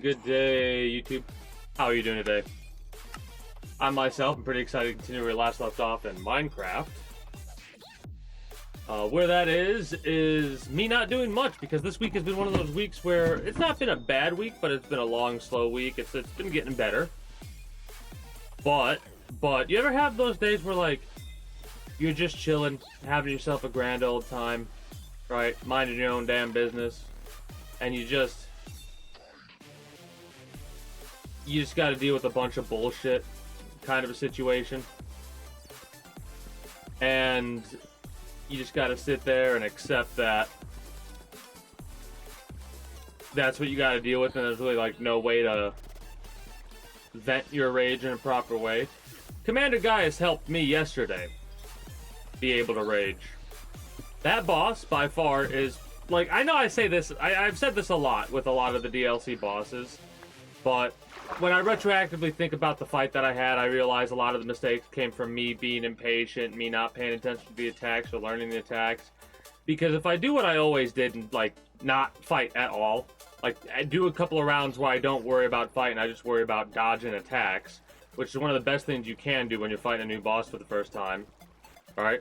Good day, YouTube. How are you doing today? I myself am pretty excited to continue where we last left off in Minecraft. Where that is me not doing much because this week has been one of those weeks where it's not been a bad week, but it's been a long, slow week. It's been getting better. But you ever have those days where like you're just chilling, having yourself a grand old time, right? Minding your own damn business, and you just got to deal with a bunch of bullshit kind of a situation, and you just got to sit there and accept that that's what you got to deal with, and there's really like no way to vent your rage in a proper way. Commander Guy has helped me yesterday be able to rage. That boss by far is like, I know I say this, I've said this a lot with a lot of the DLC bosses, but when I retroactively think about the fight that I had, I realize a lot of the mistakes came from me being impatient, me not paying attention to the attacks or learning the attacks. Because if I do what I always did and like not fight at all, like I do a couple of rounds where I don't worry about fighting, I just worry about dodging attacks, which is one of the best things you can do when you're fighting a new boss for the first time, alright?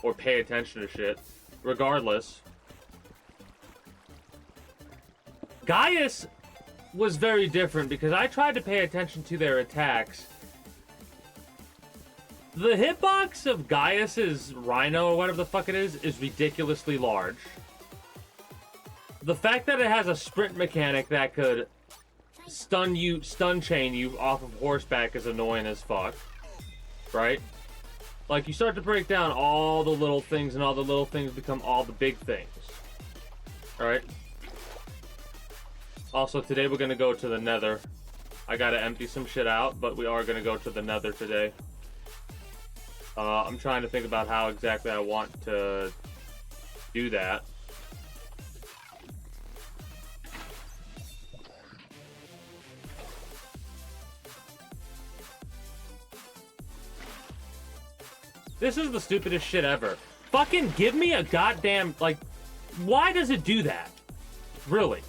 Or pay attention to shit. Regardless, Gaius was very different because I tried to pay attention to their attacks. The hitbox of Gaius's Rhino, or whatever the fuck it is ridiculously large. The fact that it has a sprint mechanic that could stun chain you off of horseback is annoying as fuck. Right? Like, you start to break down all the little things, and all the little things become all the big things. Alright? Also, today we're going to go to the Nether. I got to empty some shit out, but we are going to go to the Nether today. I'm trying to think about how exactly I want to do that. This is the stupidest shit ever. Fucking give me a goddamn, like, why does it do that? Really?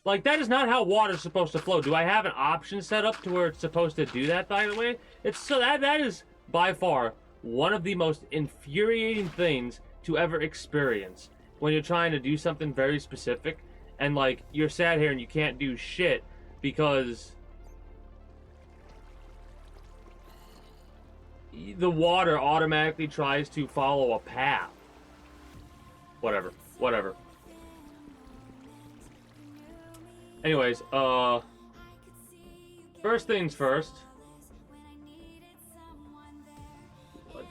Like, that is not how water's supposed to flow. Do I have an option set up to where it's supposed to do that, by the way? It's so that is by far one of the most infuriating things to ever experience when you're trying to do something very specific and like you're sat here and you can't do shit because the water automatically tries to follow a path. Whatever. Anyways, first things first.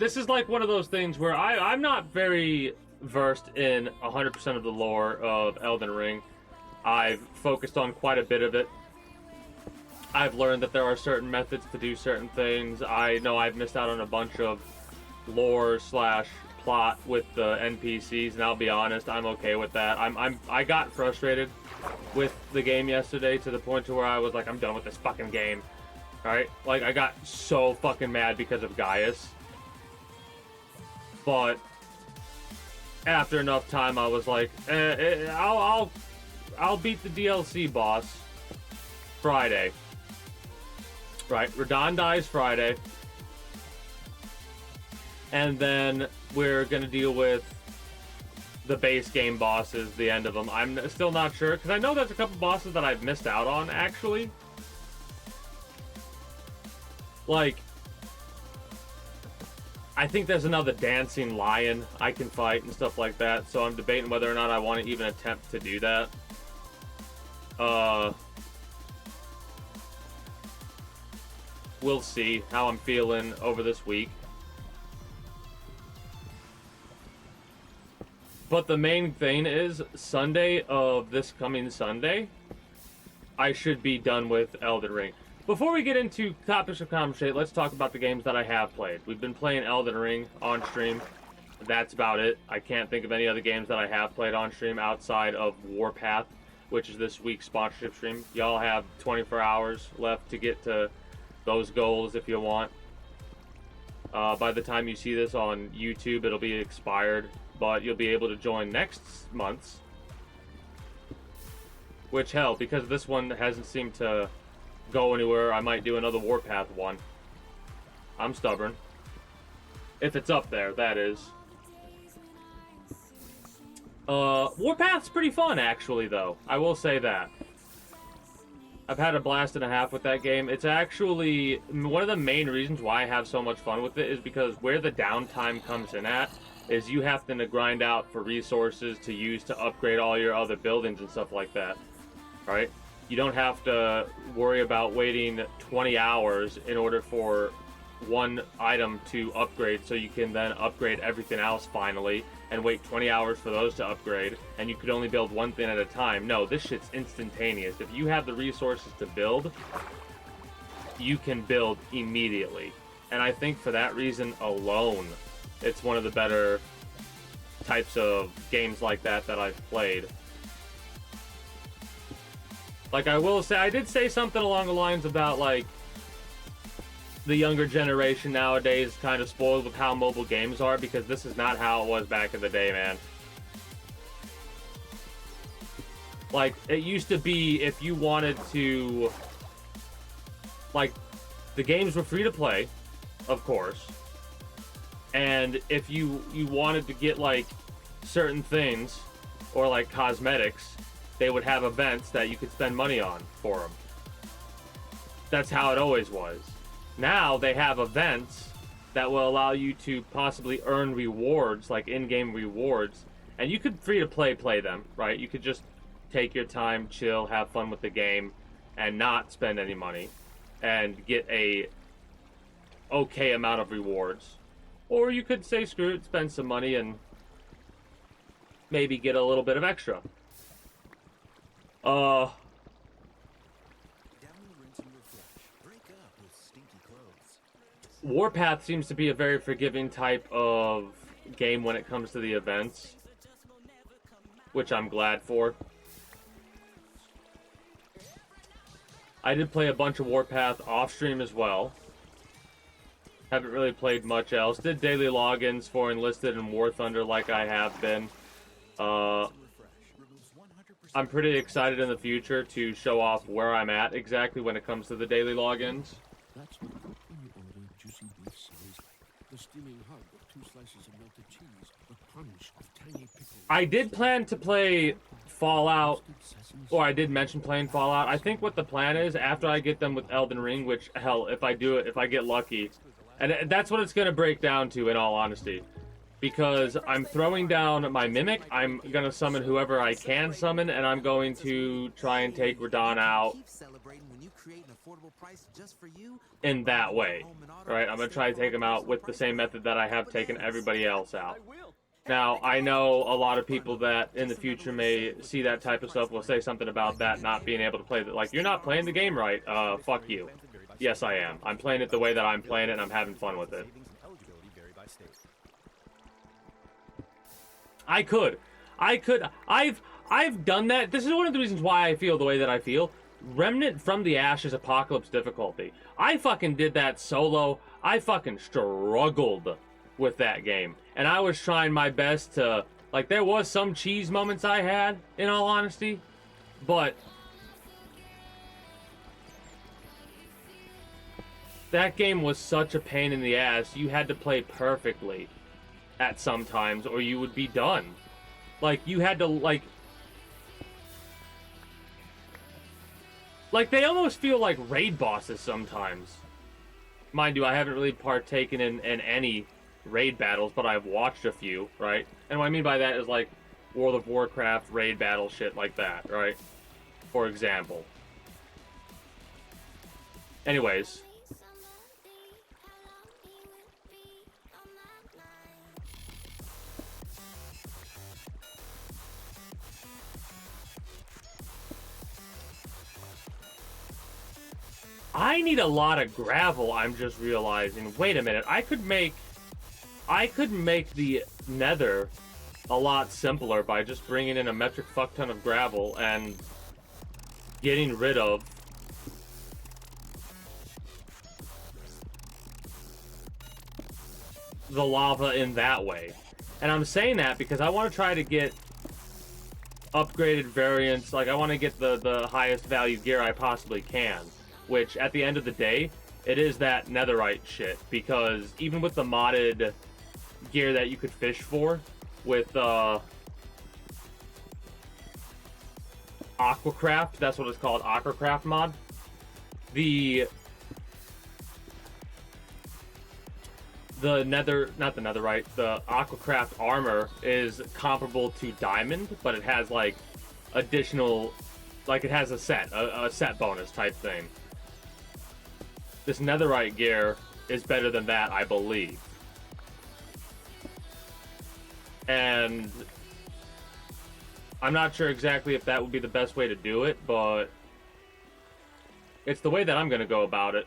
This is like one of those things where I'm not very versed in 100% of the lore of Elden Ring. I've focused on quite a bit of it. I've learned that there are certain methods to do certain things. I know I've missed out on a bunch of lore / plot with the NPCs, and I'll be honest, I'm okay with that. I got frustrated with the game yesterday to the point to where I was like, I'm done with this fucking game. Alright? Like, I got so fucking mad because of Gaius. But after enough time, I was like, I'll beat the DLC boss Friday. Right? Radon dies Friday. And then we're gonna deal with the base game bosses, the end of them. I'm still not sure, because I know there's a couple bosses that I've missed out on, actually. Like, I think there's another dancing lion I can fight and stuff like that, so I'm debating whether or not I want to even attempt to do that. We'll see how I'm feeling over this week. But the main thing is, Sunday of this coming Sunday, I should be done with Elden Ring. Before we get into topics of conversation, let's talk about the games that I have played. We've been playing Elden Ring on stream. That's about it. I can't think of any other games that I have played on stream outside of Warpath, which is this week's sponsorship stream. Y'all have 24 hours left to get to those goals if you want. By the time you see this on YouTube, it'll be expired, but you'll be able to join next month's Which, hell, because this one hasn't seemed to go anywhere, I might do another Warpath one. I'm stubborn. If it's up there, that is. Warpath's pretty fun, actually, though. I will say that. I've had a blast and a half with that game. It's actually... one of the main reasons why I have so much fun with it is because where the downtime comes in at is you have to grind out for resources to use to upgrade all your other buildings and stuff like that. Right? You don't have to worry about waiting 20 hours in order for one item to upgrade so you can then upgrade everything else finally and wait 20 hours for those to upgrade, and you could only build one thing at a time. No, this shit's instantaneous. If you have the resources to build, you can build immediately. And I think for that reason alone, it's one of the better types of games like that that I've played. Like, I will say, I did say something along the lines about, like, the younger generation nowadays kind of spoiled with how mobile games are, because this is not how it was back in the day, man. Like, it used to be if you wanted to... like, the games were free to play, of course. And if you wanted to get, like, certain things, or, like, cosmetics, they would have events that you could spend money on for them. That's how it always was. Now they have events that will allow you to possibly earn rewards, like in-game rewards, and you could free-to-play them, right? You could just take your time, chill, have fun with the game, and not spend any money, and get a okay amount of rewards. Or you could say, screw it, spend some money and maybe get a little bit of extra. Warpath seems to be a very forgiving type of game when it comes to the events, which I'm glad for. I did play a bunch of Warpath off stream as well. Haven't really played much else. Did daily logins for Enlisted and War Thunder like I have been. I'm pretty excited in the future to show off where I'm at exactly when it comes to the daily logins. I did plan to play Fallout, or I did mention playing Fallout. I think what the plan is, after I get them with Elden Ring, which, hell, if I do it, if I get lucky, and that's what it's going to break down to, in all honesty. Because I'm throwing down my Mimic, I'm going to summon whoever I can summon, and I'm going to try and take Radon out in that way. Right? I'm going to try to take him out with the same method that I have taken everybody else out. Now, I know a lot of people that in the future may see that type of stuff will say something about that not being able to play it. Like, you're not playing the game right. Fuck you. Yes, I am. I'm playing it the way that I'm playing it, and I'm having fun with it. I've done that. This is one of the reasons why I feel the way that I feel. Remnant from the Ashes Apocalypse difficulty. I fucking did that solo. I fucking struggled with that game. And I was trying my best to... like, there was some cheese moments I had, in all honesty. But... that game was such a pain in the ass. You had to play perfectly at some times, or you would be done. Like, you had to, like, they almost feel like raid bosses sometimes. Mind you, I haven't really partaken in any raid battles, but I've watched a few, right? And what I mean by that is, like, World of Warcraft raid battle shit like that, right? For example. Anyways. I need a lot of gravel, I'm just realizing. Wait a minute, I could make the nether a lot simpler by just bringing in a metric fuck ton of gravel and getting rid of the lava in that way. And I'm saying that because I want to try to get upgraded variants. Like, I want to get the highest value gear I possibly can, which at the end of the day, it is that netherite shit, because even with the modded gear that you could fish for with Aquacraft, that's what it's called, Aquacraft mod, the Aquacraft armor is comparable to diamond, but it has like additional, like it has a set bonus type thing. This netherite gear is better than that, I believe. And I'm not sure exactly if that would be the best way to do it, but it's the way that I'm going to go about it.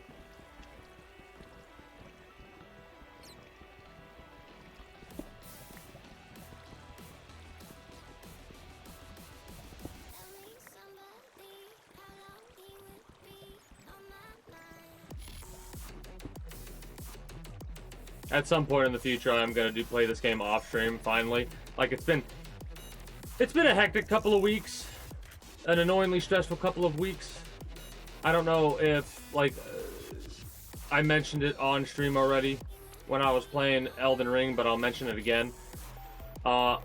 At some point in the future, I'm gonna play this game off stream. Finally, like it's been a hectic couple of weeks, an annoyingly stressful couple of weeks. I don't know if I mentioned it on stream already when I was playing Elden Ring, but I'll mention it again. I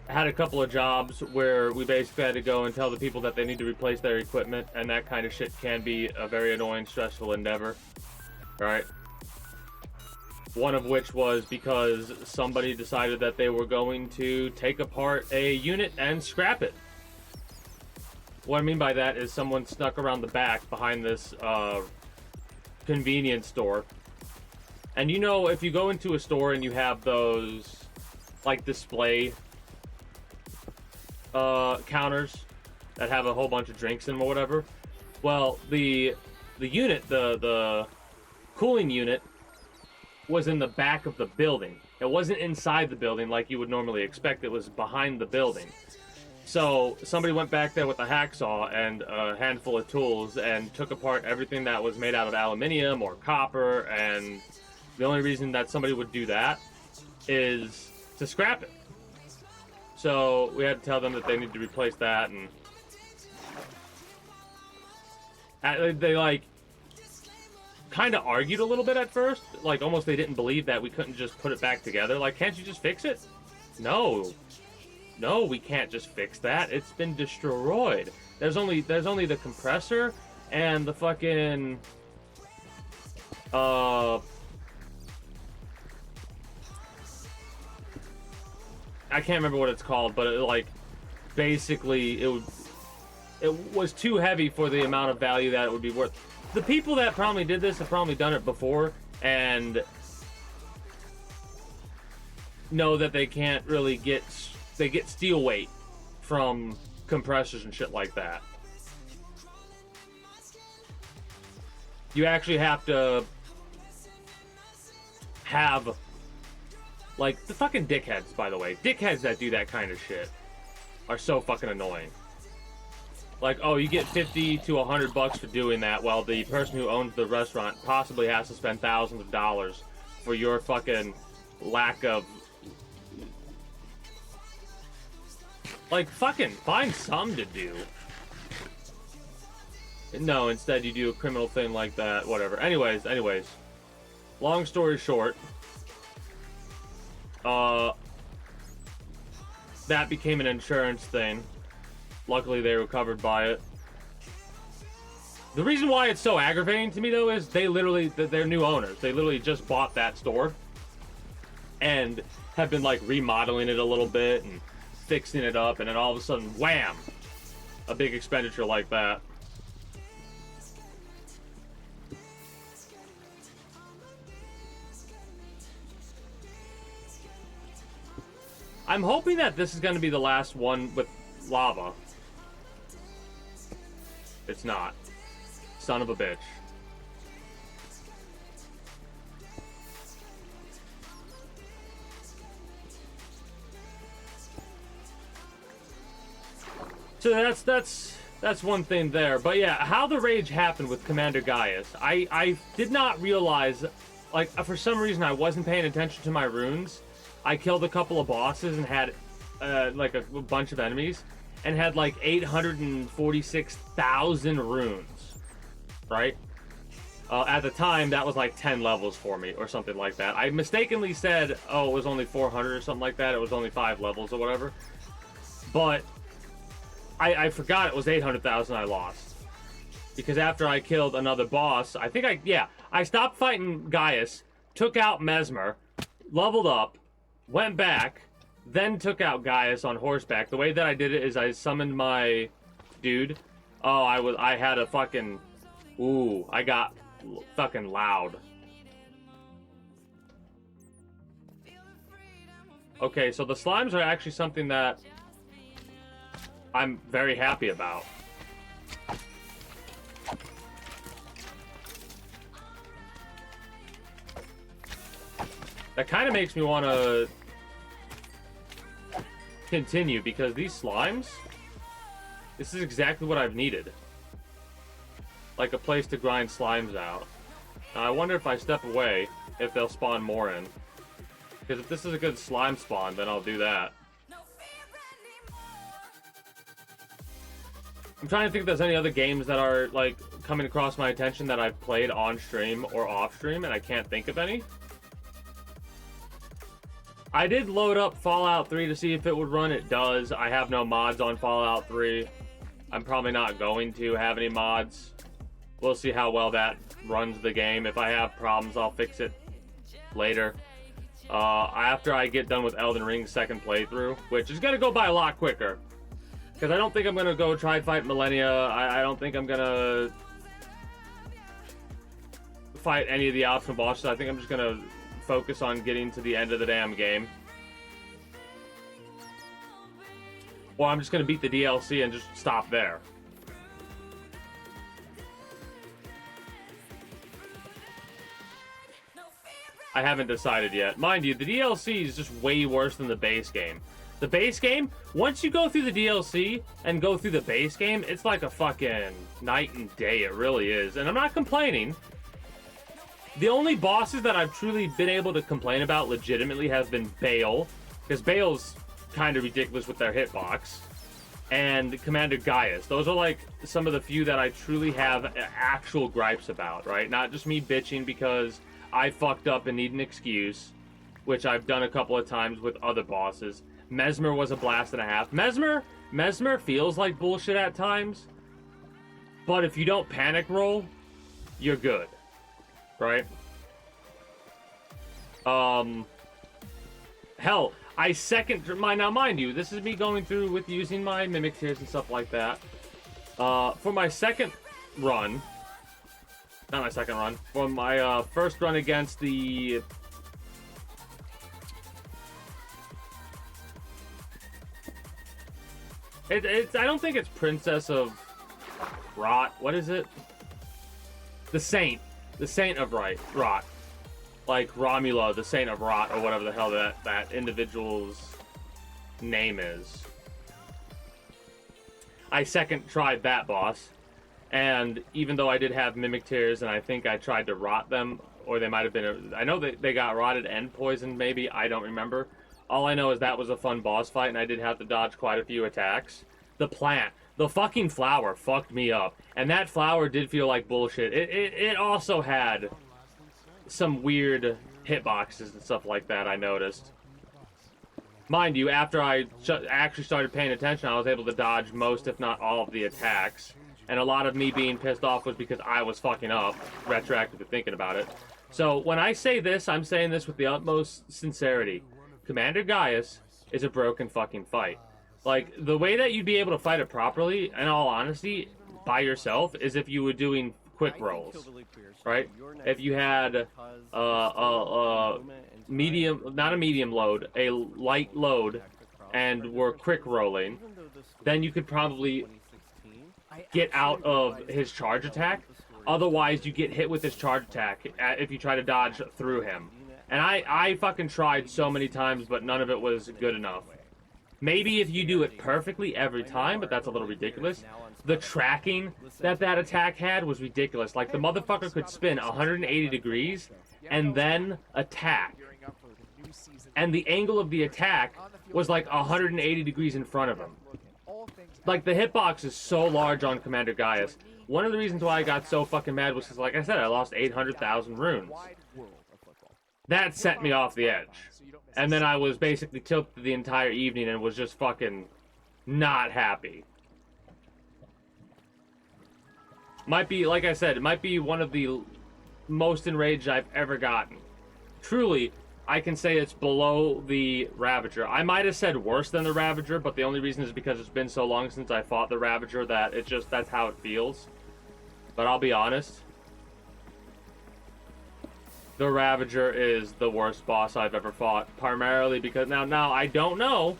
had a couple of jobs where we basically had to go and tell the people that they need to replace their equipment, and that kind of shit can be a very annoying, stressful endeavor. Right? One of which was because somebody decided that they were going to take apart a unit and scrap it. What I mean by that is someone snuck around the back behind this convenience store. And you know, if you go into a store and you have those like display counters that have a whole bunch of drinks in them or whatever, well, the unit, the cooling unit, was in the back of the building. It wasn't inside the building like you would normally expect. It was behind the building. So somebody went back there with a hacksaw and a handful of tools and took apart everything that was made out of aluminium or copper, and the only reason that somebody would do that is to scrap it. So we had to tell them that they need to replace that, and they like kind of argued a little bit at first, like almost they didn't believe that we couldn't just put it back together. Like, can't you just fix it? No, we can't just fix that. It's been destroyed. There's only the compressor and the fucking I can't remember what it's called, but it, like, basically it was too heavy for the amount of value that it would be worth. The people that probably did this have probably done it before and know that they can't really get steel weight from compressors and shit like that. You actually have to have, like, the fucking dickheads, by the way. Dickheads that do that kind of shit are so fucking annoying. Like, oh, you get 50 to 100 bucks for doing that, while the person who owns the restaurant possibly has to spend thousands of dollars for your fucking lack of... Like, fucking find something to do. No, instead you do a criminal thing like that, whatever. Anyways. Long story short, that became an insurance thing. Luckily, they were covered by it. The reason why it's so aggravating to me, though, is they're new owners. They literally just bought that store and have been, like, remodeling it a little bit and fixing it up, and then all of a sudden, wham! A big expenditure like that. I'm hoping that this is going to be the last one with lava. It's not. Son of a bitch. So that's one thing there. But yeah, how the rage happened with Commander Gaius. I did not realize, like, for some reason I wasn't paying attention to my runes. I killed a couple of bosses and had like a bunch of enemies, and had like 846,000 runes, right? At the time, that was like 10 levels for me, or something like that. I mistakenly said, oh, it was only 400 or something like that. It was only 5 levels or whatever. But I forgot it was 800,000 I lost. Because after I killed another boss, I stopped fighting Gaius, took out Mesmer, leveled up, went back, then took out Gaius on horseback. The way that I did it is I summoned my dude. Oh, I had a fucking... Ooh, I got fucking loud. Okay, so the slimes are actually something that I'm very happy about. That kind of makes me want to continue, because these slimes, this is exactly what I've needed. Like a place to grind slimes out. Now, I wonder if I step away, if they'll spawn more in. Because if this is a good slime spawn, then I'll do that. I'm trying to think if there's any other games that are, like, coming across my attention that I've played on stream or off stream, and I can't think of any. I did load up Fallout 3 to see if it would run. It does. I have no mods on Fallout 3. I'm probably not going to have any mods. We'll see how well that runs the game. If I have problems, I'll fix it later. After I get done with Elden Ring's second playthrough, which is going to go by a lot quicker. Because I don't think I'm going to go try and fight Millennia. I don't think I'm going to fight any of the optional bosses. I think I'm just going to focus on getting to the end of the damn game. Or I'm just going to beat the DLC and just stop there. I haven't decided yet. Mind you, the DLC is just way worse than the base game. The base game, once you go through the DLC and go through the base game, it's like a fucking night and day. It really is. And I'm not complaining. The only bosses that I've truly been able to complain about legitimately has been Bale, because Bale's kind of ridiculous with their hitbox, and Commander Gaius. Those are like some of the few that I truly have actual gripes about, right? Not just me bitching because I fucked up and need an excuse, which I've done a couple of times with other bosses. Mesmer was a blast and a half. Mesmer feels like bullshit at times, but if you don't panic roll, you're good, right? Hell, I second now mind you, this is me going through with using my mimic tears and stuff like that. For my second run, not my second run, for my first run against the I don't think it's Princess of Rot. What is it? The Saint of Rot. Like Romula, the Saint of Rot, or whatever the hell that individual's name is. I second tried that boss, and even though I did have Mimic Tears, and I think I tried to rot them, or they might have been, I know that they got rotted and poisoned, maybe, I don't remember. All I know is that was a fun boss fight, and I did have to dodge quite a few attacks. The plant, the fucking flower fucked me up, and that flower did feel like bullshit. It also had some weird hitboxes and stuff like that, I noticed. Mind you, after I actually started paying attention, I was able to dodge most, if not all, of the attacks. And a lot of me being pissed off was because I was fucking up, retroactively thinking about it. So when I say this, I'm saying this with the utmost sincerity. Commander Gaius is a broken fucking fight. Like, the way that you'd be able to fight it properly, in all honesty, by yourself, is if you were doing quick rolls, right? If you had medium, not a medium load, a light load, and were quick rolling, then you could probably get out of his charge attack. Otherwise, you get hit with his charge attack if you try to dodge through him. And I fucking tried so many times, but none of it was good enough. Maybe if you do it perfectly every time, but that's a little ridiculous. The tracking that attack had was ridiculous. Like, the motherfucker could spin 180 degrees and then attack. And the angle of the attack was like 180 degrees in front of him. like, the hitbox is so large on Commander Gaius. One of the reasons why I got so fucking mad was because, like I said, I lost 800,000 runes. That set me off the edge. And then I was basically tilted the entire evening and was just fucking not happy. Might be, like I said, it might be one of the most enraged I've ever gotten. Truly, I can say it's below the Ravager. I might have said worse than the Ravager, but the only reason is because it's been so long since I fought the Ravager that it just, that's how it feels. But I'll be honest. The Ravager is the worst boss I've ever fought. Primarily because, now I don't know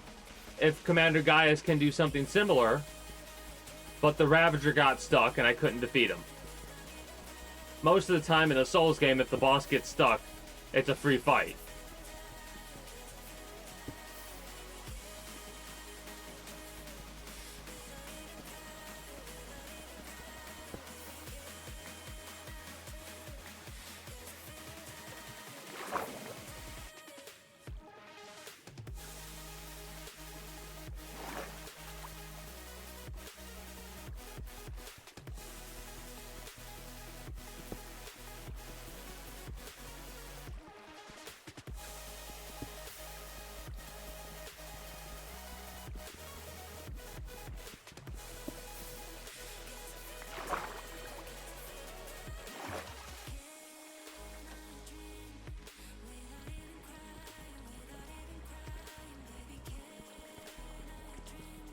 if Commander Gaius can do something similar, but the Ravager got stuck and I couldn't defeat him. Most of the time in a Souls game, if the boss gets stuck, it's a free fight.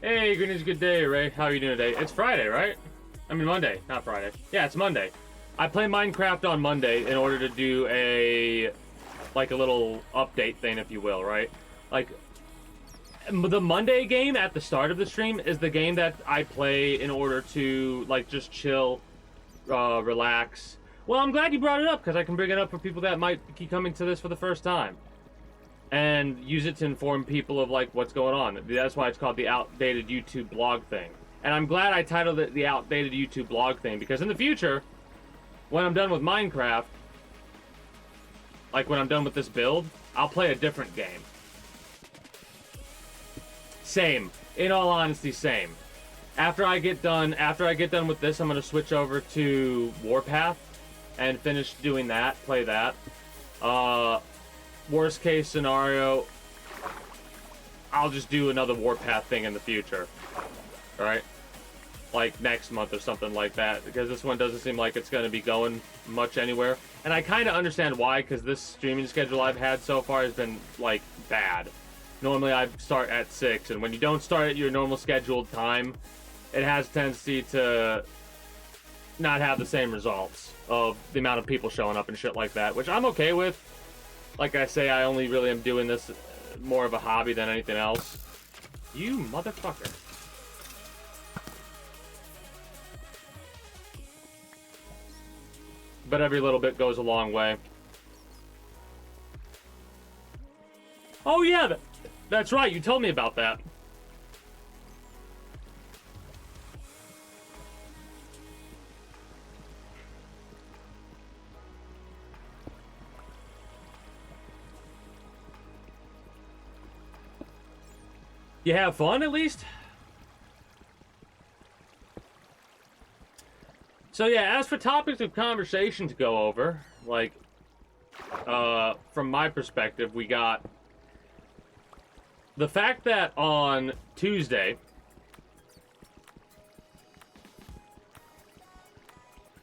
Hey, Green is a good day, Ray. How are you doing today? It's Friday, right? I mean Monday, not Friday. Yeah, it's Monday. I play Minecraft on Monday in order to do a little update thing, if you will, right? Like, the Monday game at the start of the stream is the game that I play in order to, like, just chill, relax. Well, I'm glad you brought it up, because I can bring it up for people that might be coming to this for the first time. And use it to inform people of, like, what's going on. That's why it's called the outdated YouTube blog thing. And I'm glad I titled it the outdated YouTube blog thing, because in the future, when I'm done with Minecraft, like when I'm done with this build, I'll play a different game. Same. In all honesty, same. After I get done with this, I'm going to switch over to Warpath and finish doing that, play that. Worst case scenario, I'll just do another Warpath thing in the future. Alright? Like next month or something like that. Because this one doesn't seem like it's going to be going much anywhere. And I kind of understand why, because this streaming schedule I've had so far has been, like, bad. Normally I start at 6, and when you don't start at your normal scheduled time, it has a tendency to not have the same results of the amount of people showing up and shit like that, which I'm okay with. Like I say, I only really am doing this more of a hobby than anything else. You motherfucker. But every little bit goes a long way. Oh yeah, that's right, you told me about that. You have fun, at least? So yeah, as for topics of conversation to go over, like, from my perspective, we got the fact that on Tuesday...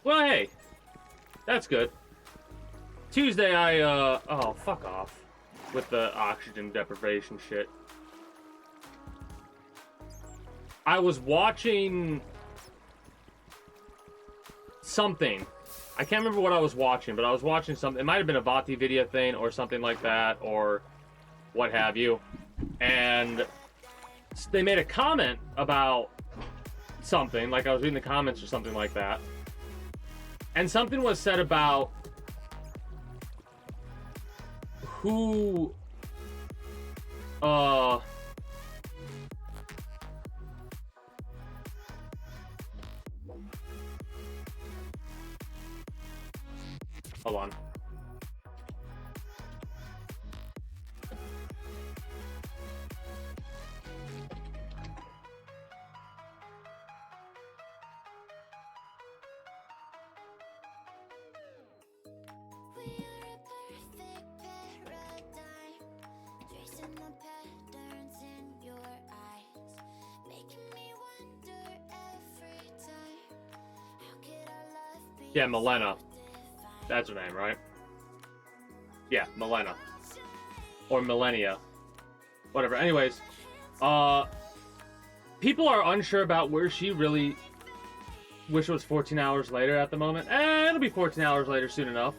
Well, hey, that's good. Tuesday, oh, fuck off with the oxygen deprivation shit. I was watching something. I can't remember what I was watching, but I was watching something. It might have been a Vati video thing or something like that, or what have you. And they made a comment about something, like I was reading the comments or something like that. And something was said about who, hold on. Yeah, Milena. That's her name, right? Yeah, Milena. Or Millennia. Whatever. Anyways, people are unsure about where she really... Wish it was 14 hours later at the moment. It'll be 14 hours later soon enough.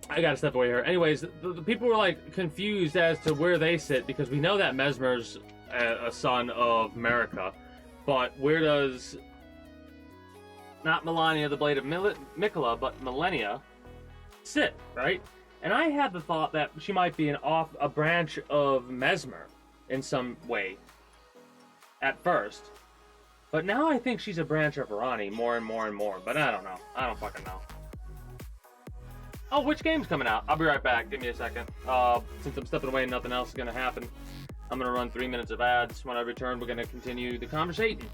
I gotta step away here. Anyways, the people were like confused as to where they sit because we know that Mesmer's a son of Marika, but where does not Melania, the Blade of Mikola, but Millennia sit, right? And I had the thought that she might be a branch of Mesmer in some way at first. But now I think she's a branch of Irani more and more and more. But I don't know. I don't fucking know. Oh, which game's coming out? I'll be right back. Give me a second. Since I'm stepping away and nothing else is going to happen, I'm going to run 3 minutes of ads. When I return, we're going to continue the conversation.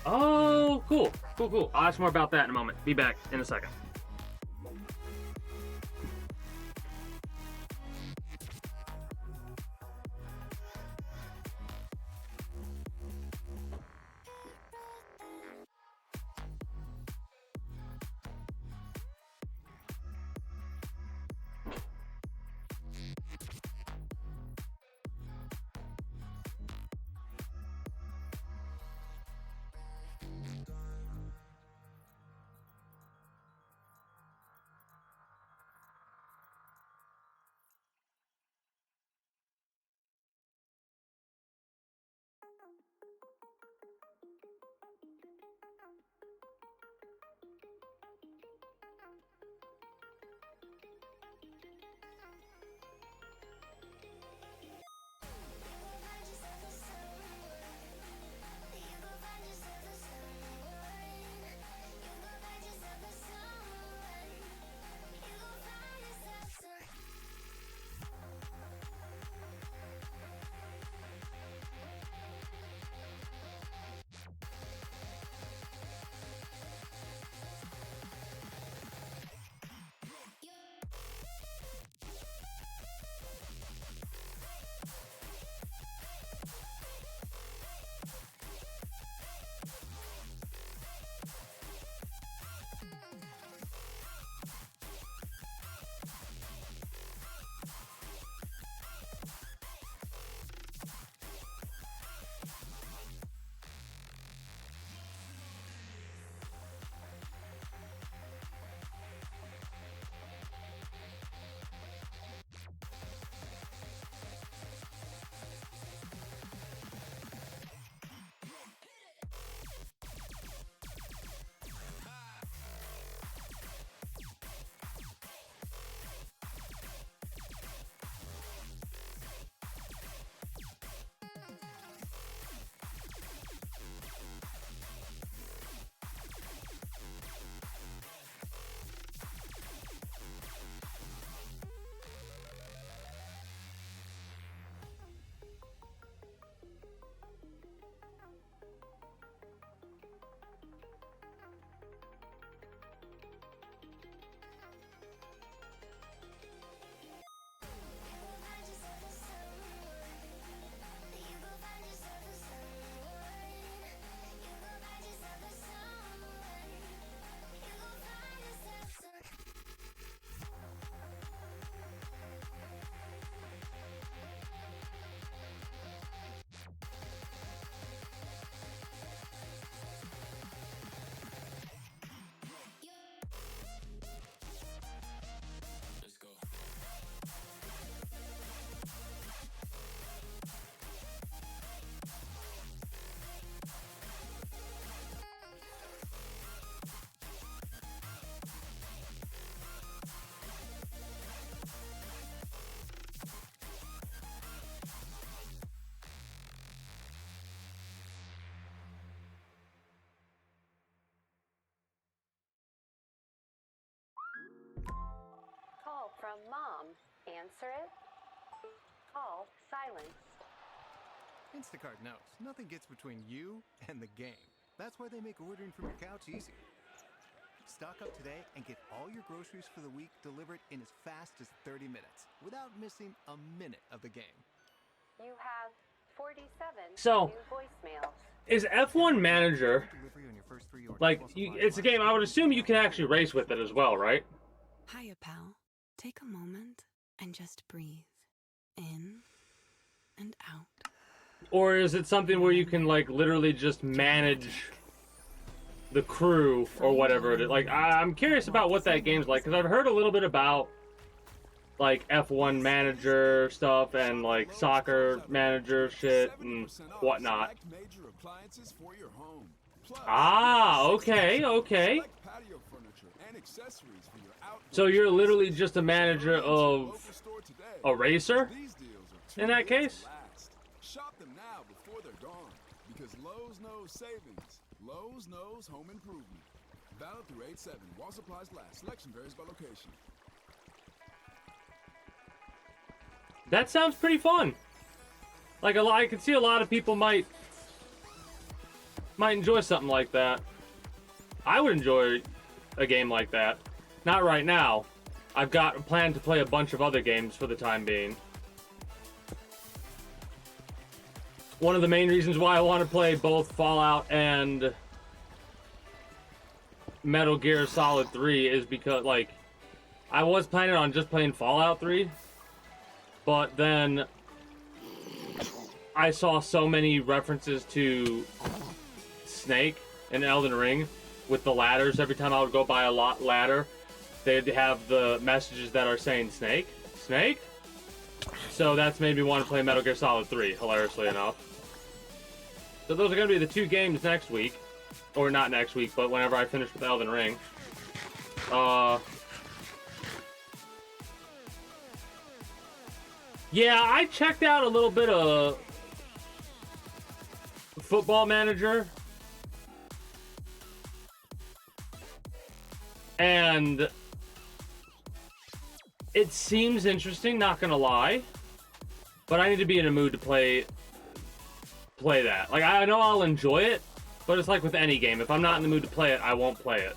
Oh, cool. Cool, cool. I'll ask more about that in a moment. Be back in a second. Call from mom. Answer it. Call silenced. Instacart knows nothing gets between you and the game. That's why they make ordering from your couch easy. Stock up today and get all your groceries for the week delivered in as fast as 30 minutes without missing a minute of the game. You have 47 So, new voicemails. Is F1 Manager Delivery on your first 3 orders like while you, supplies it's a game? I would assume you can actually race with it as well, right? Hiya, pal. Take a moment and just breathe. In and out. Or is it something where you can like literally just manage the crew or whatever it is? Like I'm curious about what that game's like, because I've heard a little bit about like F1 Manager stuff and like soccer manager shit and whatnot. Ah, okay, okay. So you're literally just a manager of a racer in that case? Shop them now before they're gone, because Lowe's knows savings. Lowe's knows home improvement. Valid through 8/7 while supplies last. Selection varies by location. That sounds pretty fun. Like I could see a lot of people might enjoy something like that. I would enjoy a game like that. Not right now. I've got a plan to play a bunch of other games for the time being. One of the main reasons why I want to play both Fallout and Metal Gear Solid 3 is because, like, I was planning on just playing Fallout 3, but then I saw so many references to Snake in Elden Ring with the ladders. Every time I would go by a ladder, they'd have the messages that are saying Snake, Snake. So that's made me want to play Metal Gear Solid 3, hilariously enough. So those are going to be the 2 games next week. Or not next week, but whenever I finish with Elden Ring. Yeah, I checked out a little bit of Football Manager. And it seems interesting, not gonna lie. But I need to be in a mood to play that. Like, I know I'll enjoy it, but it's like with any game. If I'm not in the mood to play it, I won't play it.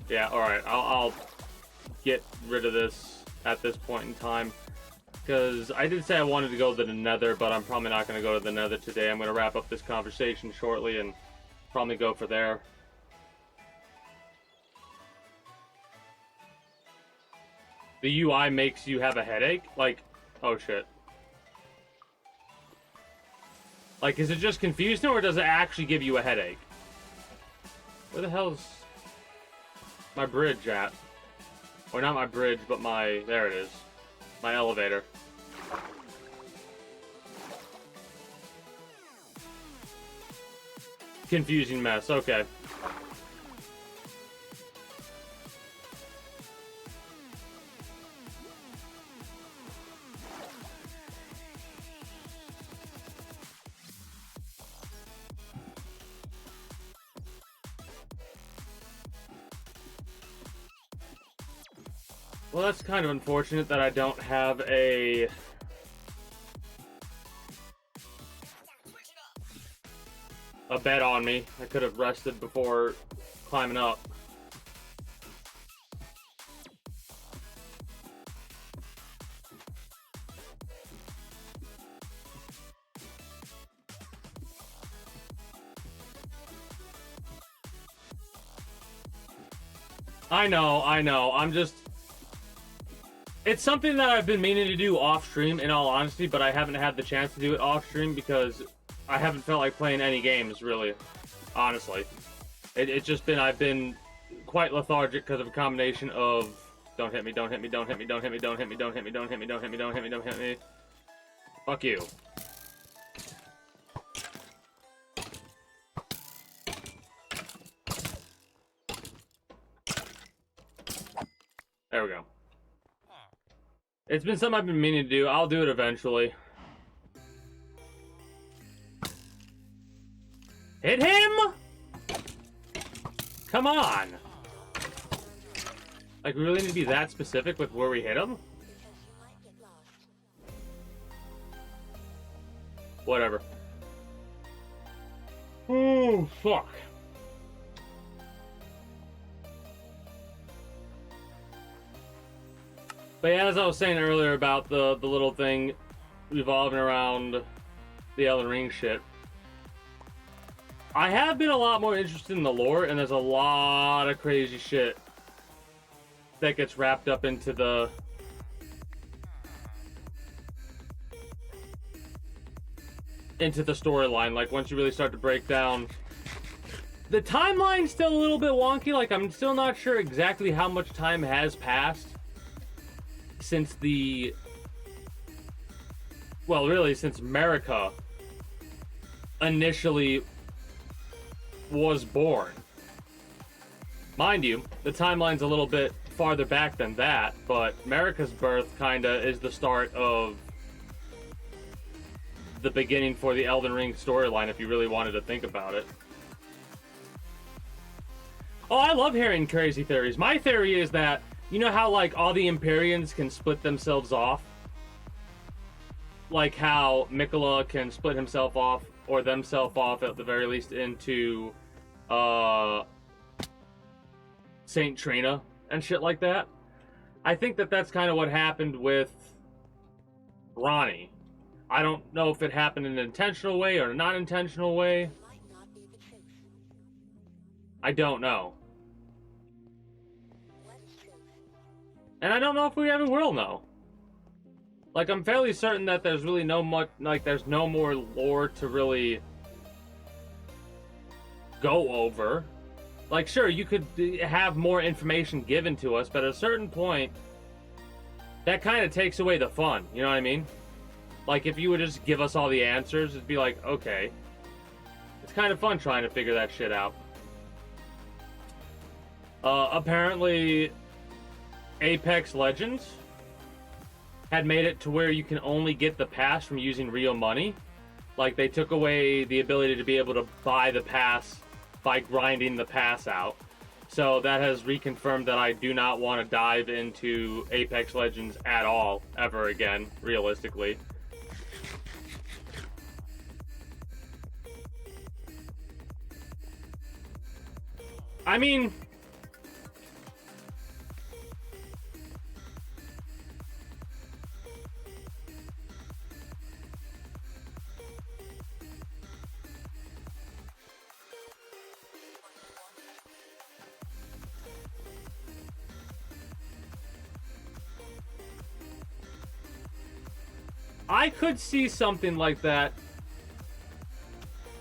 Yeah, alright. I'll get rid of this at this point in time. Because I did say I wanted to go to the Nether, but I'm probably not going to go to the Nether today. I'm going to wrap up this conversation shortly and probably go for there. The UI makes you have a headache? Like, oh shit. Like, is it just confusing, or does it actually give you a headache? Where the hell's my bridge at? Or not my bridge, but my... There it is. My elevator. Confusing mess, okay. Well, that's kind of unfortunate that I don't have a bed on me. I could have rested before climbing up. I know. I'm just... It's something that I've been meaning to do off-stream, in all honesty, but I haven't had the chance to do it off-stream because I haven't felt like playing any games, really, honestly. It's just been... I've been quite lethargic because of a combination of... Don't hit me, don't hit me, don't hit me, don't hit me, don't hit me, don't hit me, don't hit me, don't hit me, don't hit me, don't hit me. Fuck you. There we go. It's been something I've been meaning to do. I'll do it eventually. Hit him! Come on! Like, we really need to be that specific with where we hit him? Whatever. Oh, fuck. But yeah, as I was saying earlier about the little thing revolving around the Elden Ring shit, I have been a lot more interested in the lore, and there's a lot of crazy shit that gets wrapped up into the storyline. Like, once you really start to break down the timeline's still a little bit wonky. Like, I'm still not sure exactly how much time has passed since since America initially was born. Mind you, the timeline's a little bit farther back than that, but America's birth kinda is the start of the beginning for the Elden Ring storyline, if you really wanted to think about it. Oh, I love hearing crazy theories. My theory is that, you know how, like, all the Empyreans can split themselves off? Like how Mikola can split himself off, or themselves off at the very least, into Saint Trina and shit like that. I think that that's kind of what happened with Ronnie. I don't know if it happened in an intentional way or a non-intentional way. I don't know. And I don't know if we ever will know. Like, I'm fairly certain that there's really there's no more lore to really go over. Like, sure, you could have more information given to us, but at a certain point, that kind of takes away the fun, you know what I mean? Like, if you would just give us all the answers, it'd be like, okay. It's kind of fun trying to figure that shit out. Apparently, Apex Legends had made it to where you can only get the pass from using real money. Like, they took away the ability to be able to buy the pass by grinding the pass out. So that has reconfirmed that I do not want to dive into Apex Legends at all, ever again, realistically. I mean, I could see something like that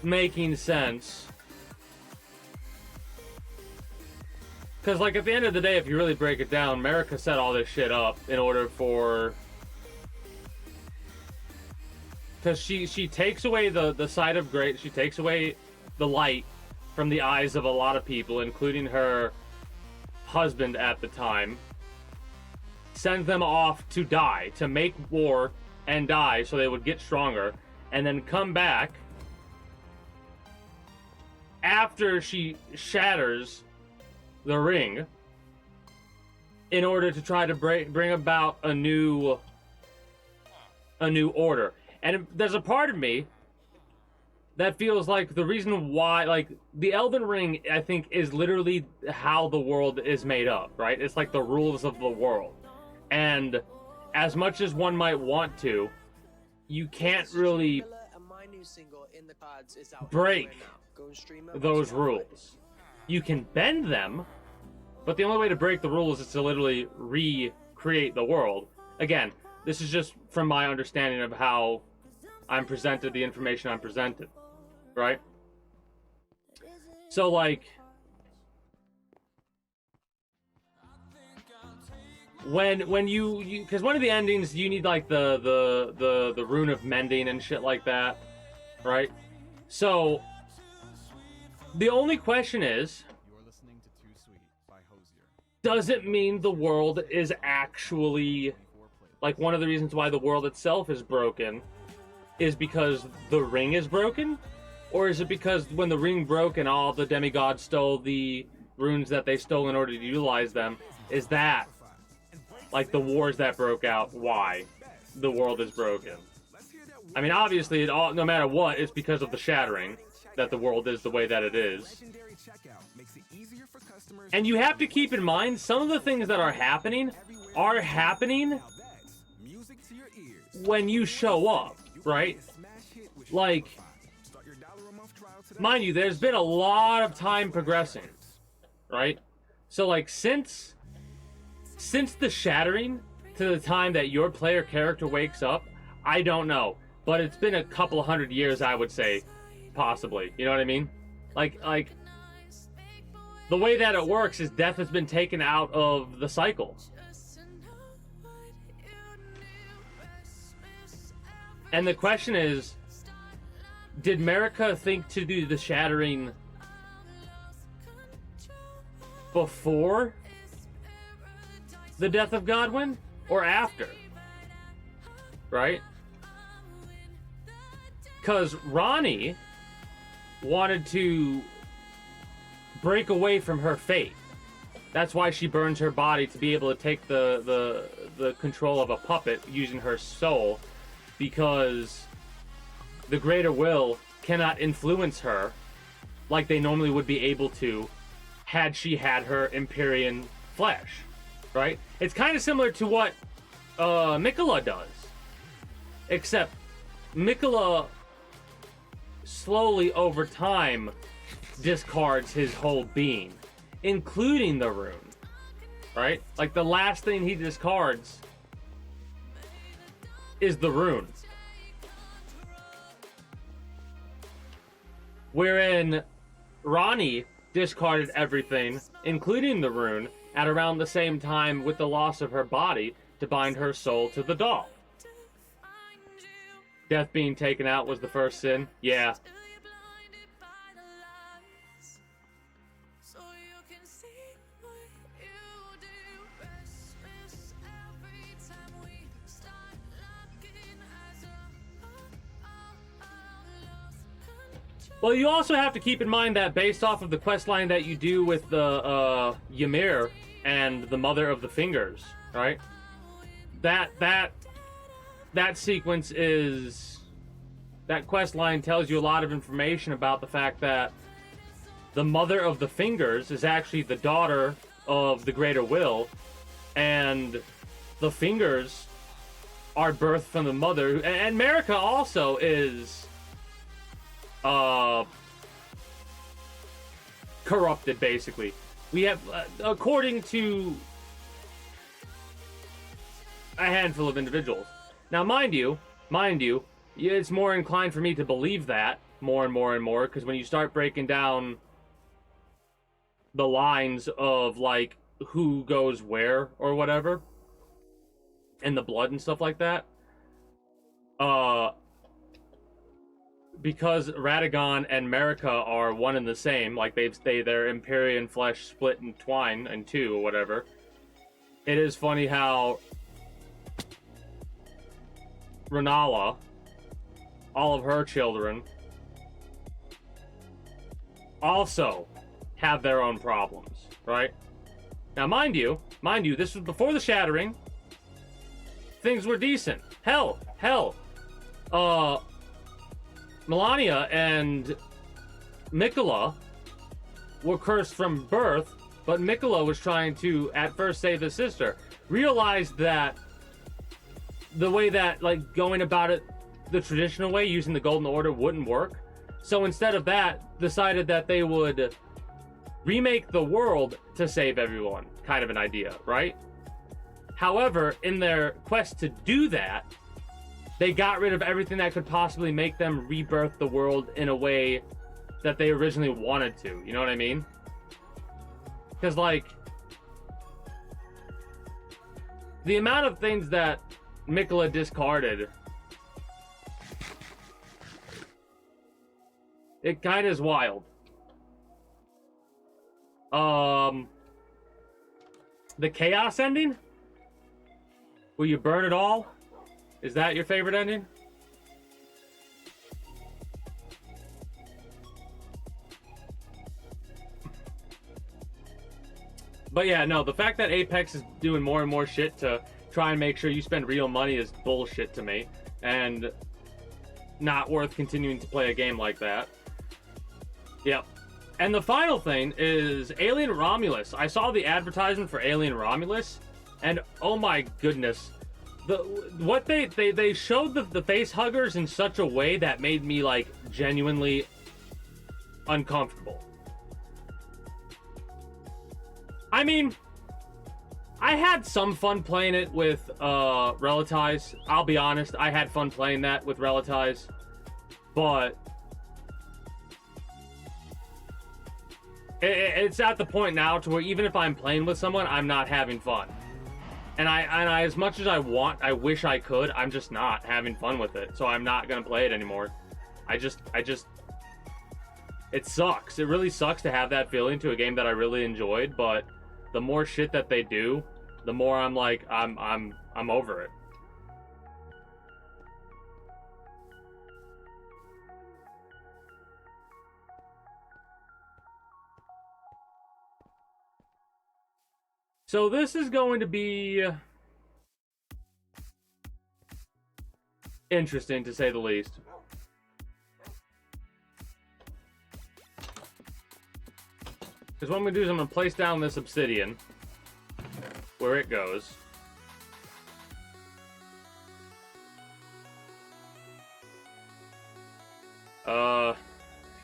making sense. Because, like, at the end of the day, if you really break it down, America set all this shit up in order for... Because she takes away the sight of great... She takes away the light from the eyes of a lot of people, including her husband at the time. Sends them off to die, to make war and die so they would get stronger, and then come back after she shatters the ring in order to try to bring about a new order. And there's a part of me that feels like the reason why, like, the Elden Ring, I think, is literally how the world is made up, right? It's like the rules of the world. And as much as one might want to, you can't really break those rules. You can bend them, but the only way to break the rules is to literally recreate the world. Again, this is just from my understanding of how I'm presented, the information I'm presented, right? So, like, when you because one of the endings you need, like, the rune of mending and shit like that, right? So the only question is, does it mean the world is actually, like, one of the reasons why the world itself is broken is because the ring is broken? Or is it because when the ring broke and all the demigods stole the runes that they stole in order to utilize them, is that, like, the wars that broke out, why the world is broken? I mean, obviously, no matter what, it's because of the shattering that the world is the way that it is. And you have to keep in mind, some of the things that are happening are happening when you show up, right? Like, mind you, there's been a lot of time progressing, right? So, like, since the shattering to the time that your player character wakes up, I don't know. But it's been a couple 100 years, I would say, possibly. You know what I mean? Like, the way that it works is death has been taken out of the cycle. And the question is, did Marika think to do the shattering before the death of Godwin or after? Right? Because Ronnie wanted to break away from her fate. That's why she burns her body, to be able to take the control of a puppet using her soul, because the greater will cannot influence her like they normally would be able to had she had her Empyrean flesh, right? It's kind of similar to what Mikola does, except Mikola slowly over time discards his whole being, including the rune, right? Like, the last thing he discards is the rune. Wherein Ronnie discarded everything, including the rune, at around the same time with the loss of her body to bind her soul to the doll. Death being taken out was the first sin? Yeah. Well, you also have to keep in mind that based off of the quest line that you do with the Ymir and the Mother of the Fingers, right? That sequence is... That quest line tells you a lot of information about the fact that the Mother of the Fingers is actually the daughter of the Greater Will, and the Fingers are birthed from the Mother. And Marika also is... corrupted, basically. We have, according to a handful of individuals. Now, mind you, it's more inclined for me to believe that more and more, because when you start breaking down the lines of, like, who goes where or whatever, and the blood and stuff like that, because Radagon and Marika are one and the same, like their Empyrean flesh split in twine in two or whatever. It is funny how Renala, all of her children, also have their own problems, right? Now, mind you, this was before the shattering. Things were decent. Hell, Melania and Mikola were cursed from birth, but Mikola was trying to, at first, save his sister. Realized that the way that, like, going about it the traditional way, using the Golden Order, wouldn't work. So instead of that, decided that they would remake the world to save everyone. Kind of an idea, right? However, in their quest to do that, they got rid of everything that could possibly make them rebirth the world in a way that they originally wanted to. You know what I mean? Because, like, the amount of things that Mikola discarded, it kind of is wild. The Chaos ending? Will you burn it all? Is that your favorite ending? But yeah, no, the fact that Apex is doing more and more shit to try and make sure you spend real money is bullshit to me. And not worth continuing to play a game like that. Yep. And the final thing is Alien Romulus. I saw the advertisement for Alien Romulus, And oh my goodness, what they showed the face huggers in such a way that made me like genuinely uncomfortable. I mean, I had some fun playing it with Relatize. I'll be honest, I had fun playing that with Relatize, but it's at the point now to where even if I'm playing with someone, I'm not having fun. And I as much as I wish I could, I'm just not having fun with it. So I'm not gonna play it anymore. It sucks. It really sucks to have that feeling to a game that I really enjoyed, but the more shit that they do, the more I'm like, I'm over it. So this is going to be interesting, to say the least. Because what I'm going to do is I'm going to place down this obsidian where it goes.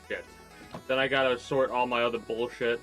Shit. Then I gotta sort all my other bullshit.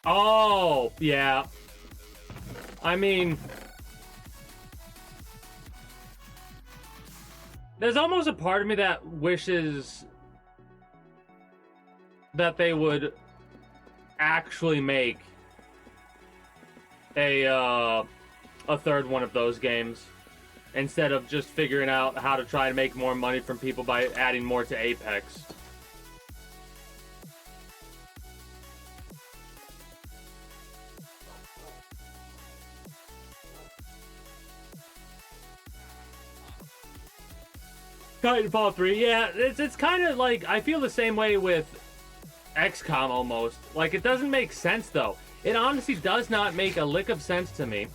Oh, yeah. I mean, there's almost a part of me that wishes that they would actually make a third one of those games instead of just figuring out how to try and make more money from people by adding more to Apex. Titanfall 3, yeah, it's kind of like, I feel the same way with XCOM almost. Like, it doesn't make sense, though. It honestly does not make a lick of sense to me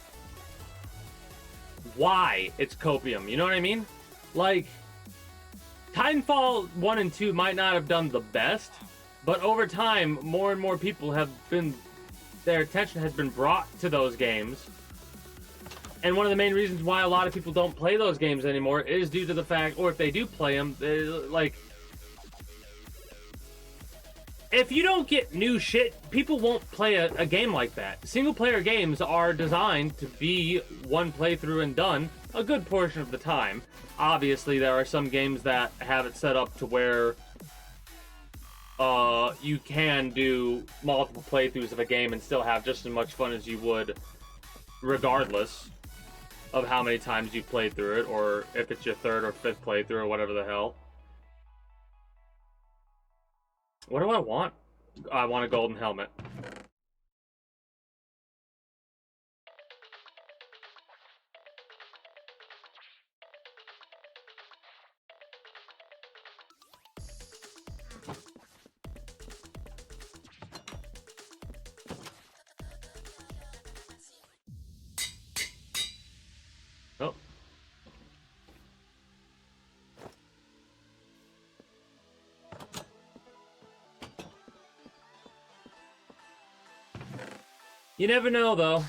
why it's copium, you know what I mean? Like, Titanfall 1 and 2 might not have done the best, but over time, more and more people have been, their attention has been brought to those games. And one of the main reasons why a lot of people don't play those games anymore is due to the fact, or if they do play them, like, if you don't get new shit, people won't play a game like that. Single-player games are designed to be one playthrough and done a good portion of the time. Obviously, there are some games that have it set up to where you can do multiple playthroughs of a game and still have just as much fun as you would regardless of how many times you've played through it, or if it's your third or fifth playthrough or whatever the hell. What do I want? I want a golden helmet. Oh. You never know, though.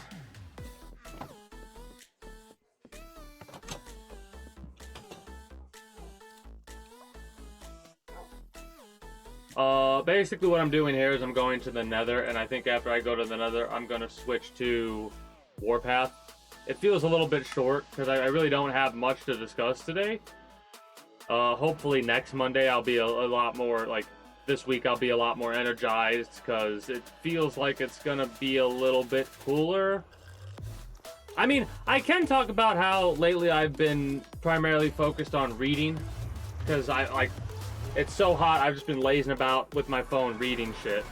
Basically what I'm doing here is I'm going to the Nether, and I think after I go to the Nether, I'm gonna switch to Warpath. It feels a little bit short, because I really don't have much to discuss today. Hopefully next Monday I'll be a lot more, like, this week I'll be a lot more energized, because it feels like it's gonna be a little bit cooler. I mean, I can talk about how lately I've been primarily focused on reading, because it's so hot, I've just been lazing about with my phone reading shit.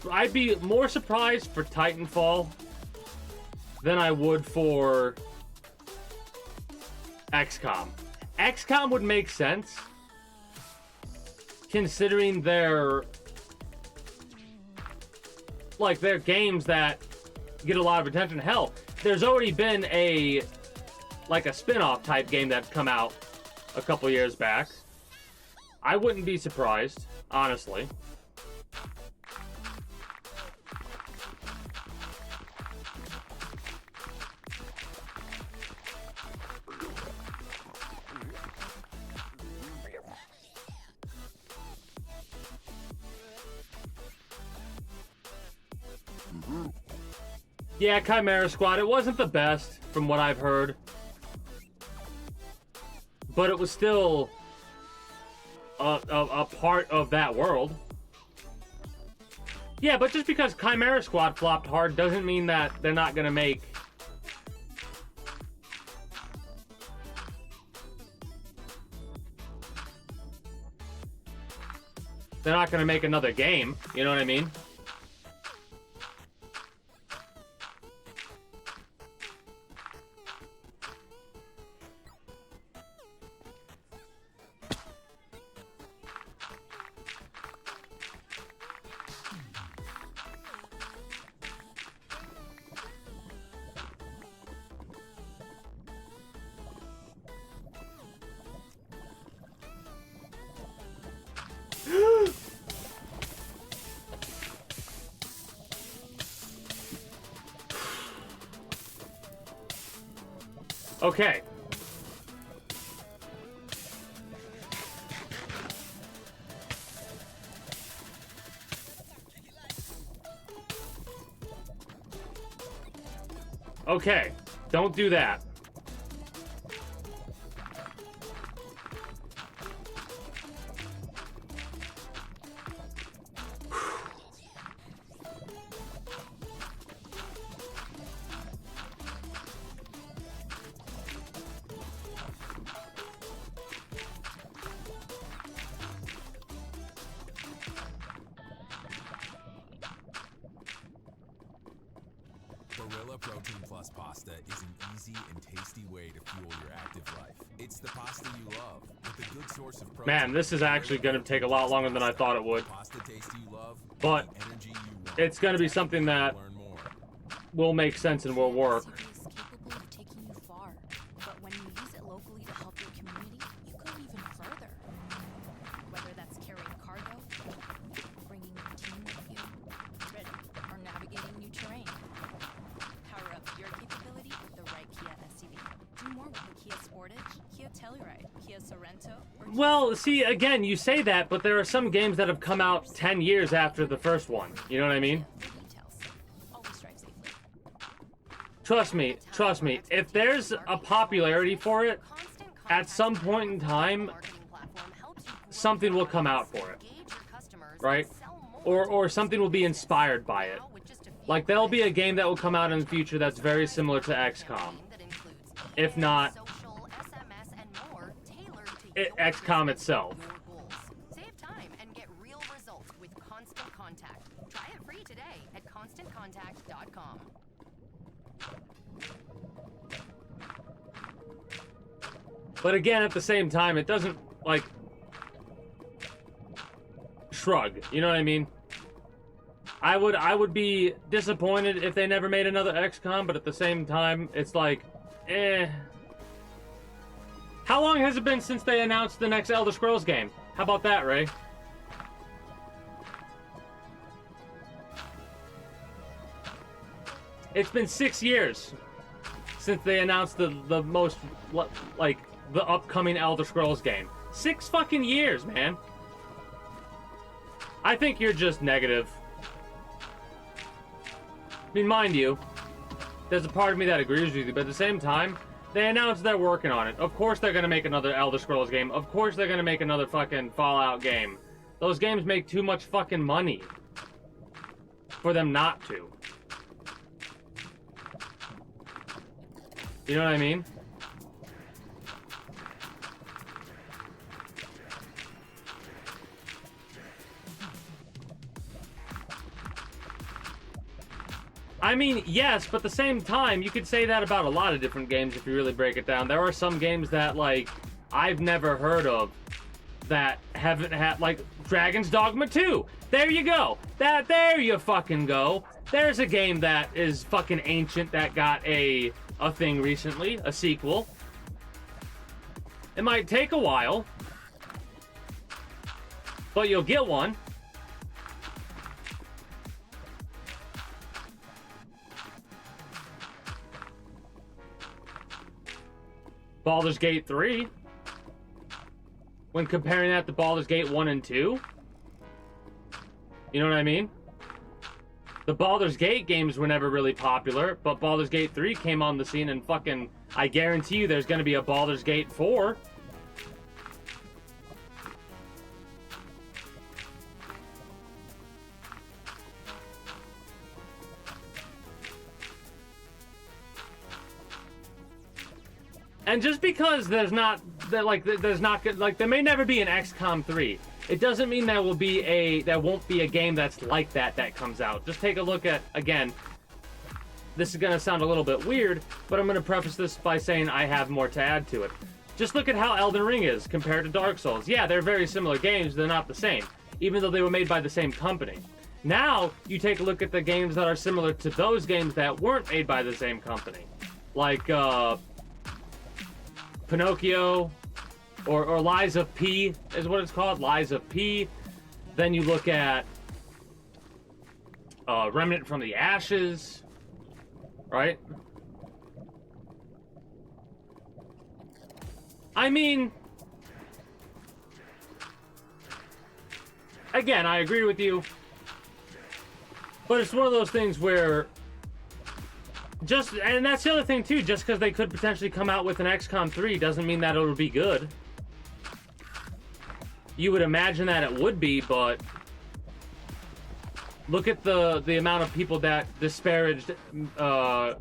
I'd be more surprised for Titanfall than I would for XCOM. XCOM would make sense, considering they're games that get a lot of attention. Hell, there's already been a spin-off type game that's come out a couple years back. I wouldn't be surprised, honestly. Yeah, Chimera Squad, it wasn't the best from what I've heard, but it was still a part of that world. Yeah, but just because Chimera Squad flopped hard doesn't mean that they're not gonna make another game, you know what I mean? Okay. Okay, don't do that. Barilla Protein Plus pasta is an easy and tasty way to fuel your active life. It's the pasta you love, with a good source of protein. Man, this is actually going to take a lot longer than I thought it would. But it's going to be something that will make sense and will work. Capable of taking you far, but when you use it locally to help your community, you go even further. Whether that's carrying cargo, bringing your team with you, or navigating new terrain. Power up your capability with the right Kia SUV. Do more with the Kia Sportage, Kia Telluride, Kia Sorento, or Kia Well, see, again, you say that, but there are some games that have come out 10 years after the first one. You know what I mean? details. Always drive safely. Trust me, if there's a popularity for it, at some point in time, something will come out for it, right? Or something will be inspired by it. Like, there'll be a game that will come out in the future that's very similar to XCOM. If not, XCOM itself. Save time and get real results with Constant Contact. Try it free today at ConstantContact.com. But again, at the same time, it doesn't, like, shrug. You know what I mean? I would be disappointed if they never made another XCOM, but at the same time, it's like, eh. How long has it been since they announced the next Elder Scrolls game? How about that, Ray? It's been 6 years. since they announced the most, like, the upcoming Elder Scrolls game. 6 fucking years, man. I think you're just negative. I mean, mind you, there's a part of me that agrees with you, but at the same time, they announced they're working on it. Of course they're gonna make another Elder Scrolls game. Of course they're gonna make another fucking Fallout game. Those games make too much fucking money for them not to. You know what I mean? I mean, yes, but at the same time, you could say that about a lot of different games if you really break it down. There are some games that, like, I've never heard of that haven't had, like, Dragon's Dogma 2. There you go. There you fucking go. There's a game that is fucking ancient that got a thing recently, a sequel. It might take a while, but you'll get one. Baldur's Gate 3. When comparing that to Baldur's Gate 1 and 2. You know what I mean? The Baldur's Gate games were never really popular, but Baldur's Gate 3 came on the scene and fucking... I guarantee you there's gonna be a Baldur's Gate 4. And just because there's not, there may never be an XCOM 3. It doesn't mean there won't be a game that's like that comes out. Just take a look at, again, this is gonna sound a little bit weird, but I'm gonna preface this by saying I have more to add to it. Just look at how Elden Ring is compared to Dark Souls. Yeah, they're very similar games, they're not the same, even though they were made by the same company. Now, you take a look at the games that are similar to those games that weren't made by the same company. Like, Pinocchio, or Lies of P is what it's called, Lies of P. Then you look at Remnant from the Ashes, right? I mean, again, I agree with you, but it's one of those things where and that's the other thing too, just because they could potentially come out with an XCOM 3 doesn't mean that it'll be good. You would imagine that it would be, but look at the amount of people that disparaged Grand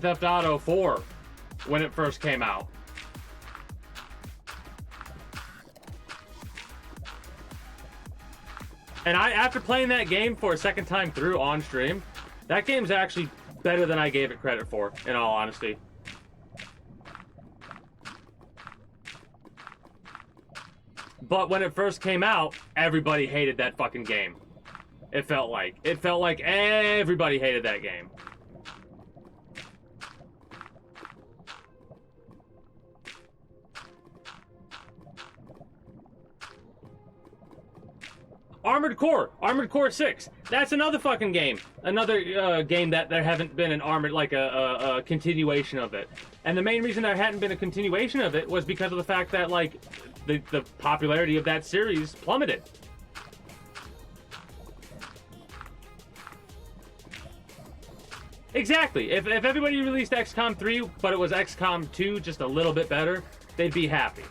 Theft Auto 4 when it first came out. And after playing that game for a second time through on stream, that game's actually better than I gave it credit for, in all honesty. But when it first came out, everybody hated that fucking game. It felt like everybody hated that game. Armored Core 6. That's another fucking game. Another game that there haven't been an Armored, like a continuation of it. And the main reason there hadn't been a continuation of it was because of the fact that, like, the popularity of that series plummeted. Exactly. If everybody released XCOM 3, but it was XCOM 2 just a little bit better, they'd be happy.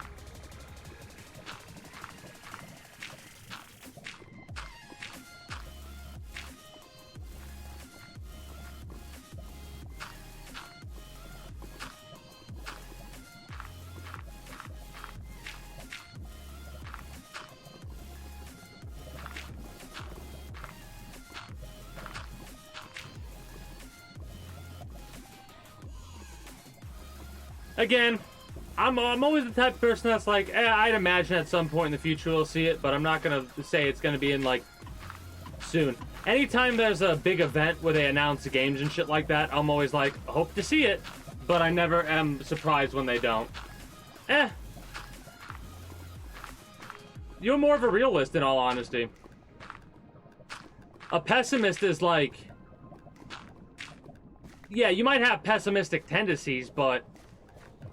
Again, I'm always the type of person that's like, I'd imagine at some point in the future we'll see it, but I'm not gonna say it's gonna be in, like, soon. Anytime there's a big event where they announce the games and shit like that, I'm always like, hope to see it, but I never am surprised when they don't. You're more of a realist, in all honesty. A pessimist is like, yeah, you might have pessimistic tendencies, but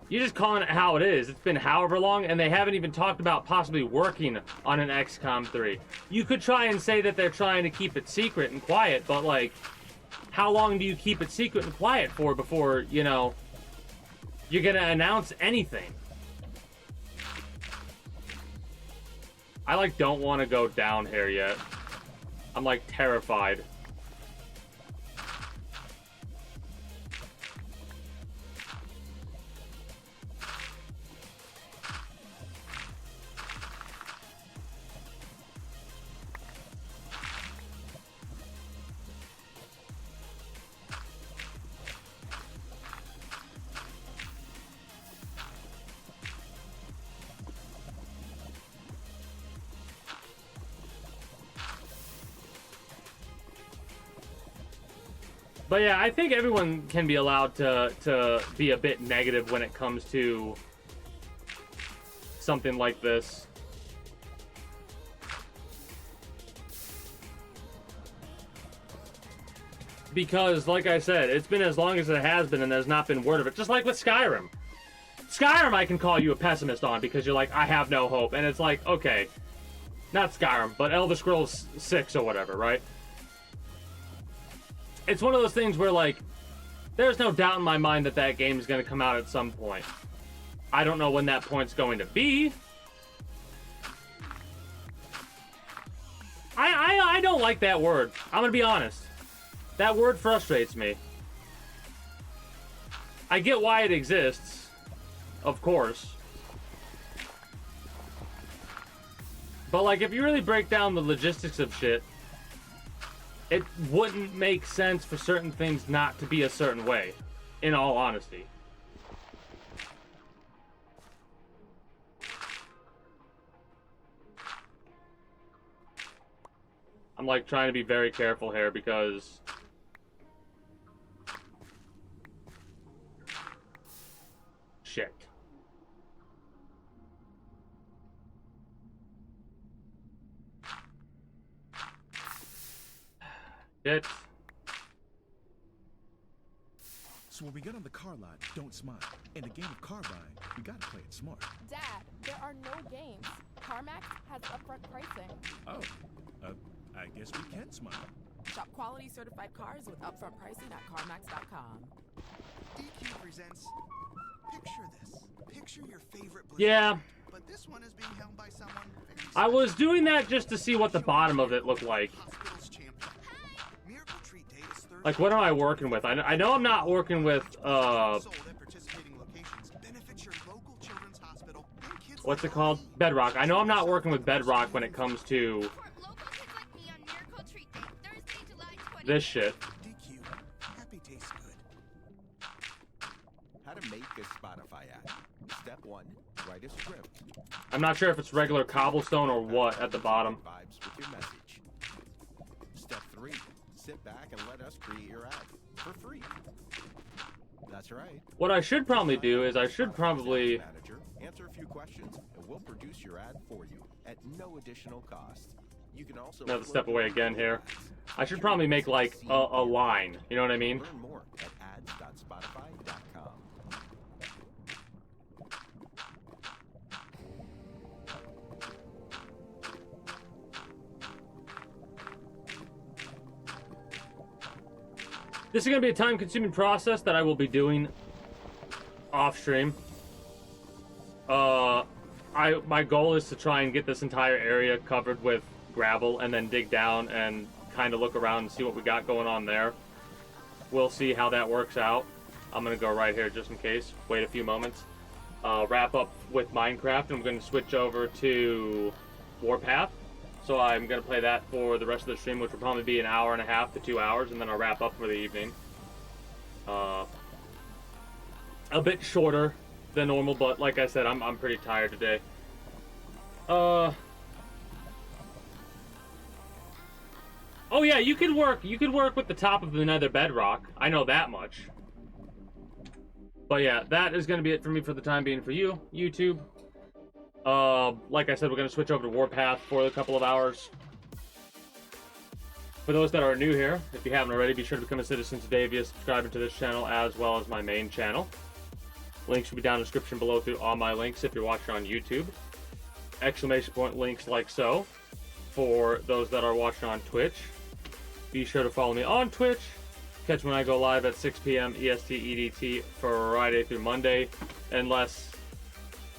you're just calling it how it is. It's been however long, and they haven't even talked about possibly working on an XCOM 3. You could try and say that they're trying to keep it secret and quiet, but, like, how long do you keep it secret and quiet for before, you know, you're gonna announce anything? I, like, don't want to go down here yet. I'm, like, terrified. But yeah, I think everyone can be allowed to be a bit negative when it comes to something like this. Because, like I said, it's been as long as it has been and there's not been word of it. Just like with Skyrim. Skyrim I can call you a pessimist on because you're like, I have no hope. And it's like, okay, not Skyrim, but Elder Scrolls 6 or whatever, right? It's one of those things where, like, there's no doubt in my mind that that game is going to come out at some point. I don't know when that point's going to be. I don't like that word. I'm going to be honest. That word frustrates me. I get why it exists, of course. But, like, if you really break down the logistics of shit, it wouldn't make sense for certain things not to be a certain way, in all honesty. I'm, like, trying to be very careful here because shit. Shit. So when we get on the car lot, don't smile. In the game of car buying, we gotta play it smart. Dad, there are no games. CarMax has upfront pricing. Oh, I guess we can smile. Shop quality certified cars with upfront pricing at CarMax.com. DQ presents. Picture this. Picture your favorite. Yeah. But this one is being held by someone. I was doing that just to see what the bottom of it looked like. Like, what am I working with? I know I'm not working with, what's it called? Bedrock. I know I'm not working with Bedrock when it comes to this shit. Happy tastes good. How to make a Spotify ad. Step 1, write a script. I'm not sure if it's regular cobblestone or what at the bottom. Vibes with your message. Step 3, sit back and let us create your ad for free. That's right. What I should probably do is I should probably Manager, answer a few questions and we'll produce your ad for you at no additional cost. You can also another step away again here. I should probably make like a line. You know what I mean? Learn more at ads.spotify.com. This is going to be a time-consuming process that I will be doing off-stream. My goal is to try and get this entire area covered with gravel and then dig down and kind of look around and see what we got going on there. We'll see how that works out. I'm going to go right here just in case. Wait a few moments. Wrap up with Minecraft, and I'm going to switch over to Warpath. So I'm going to play that for the rest of the stream, which will probably be an hour and a half to 2 hours, and then I'll wrap up for the evening. A bit shorter than normal, but like I said, I'm pretty tired today. Oh yeah, you could work with the top of the nether bedrock. I know that much. But yeah, that is going to be it for me for the time being for you, YouTube. Like I said, we're going to switch over to Warpath for a couple of hours. For those that are new here, if you haven't already, be sure to become a citizen today via subscribing to this channel as well as my main channel. Links will be down in the description below through all my links if you're watching on YouTube. Exclamation point links like so for those that are watching on Twitch. Be sure to follow me on Twitch. Catch when I go live at 6 p.m. EST EDT Friday through Monday. Unless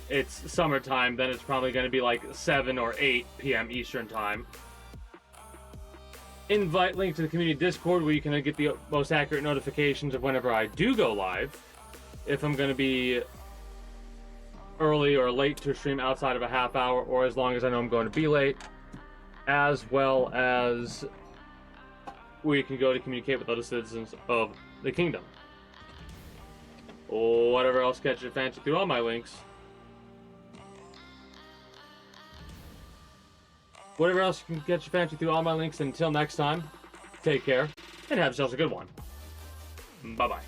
it's summertime, then it's probably going to be like 7 or 8 p.m. Eastern time. Invite link to the community Discord where you can get the most accurate notifications of whenever I do go live. If I'm going to be early or late to stream outside of a half hour, or as long as I know I'm going to be late, as well as where you can go to communicate with other citizens of the kingdom. Whatever else catches your fancy through all my links. Whatever else can catch your fancy through all my links. Until next time, take care and have yourselves a good one. Bye-bye.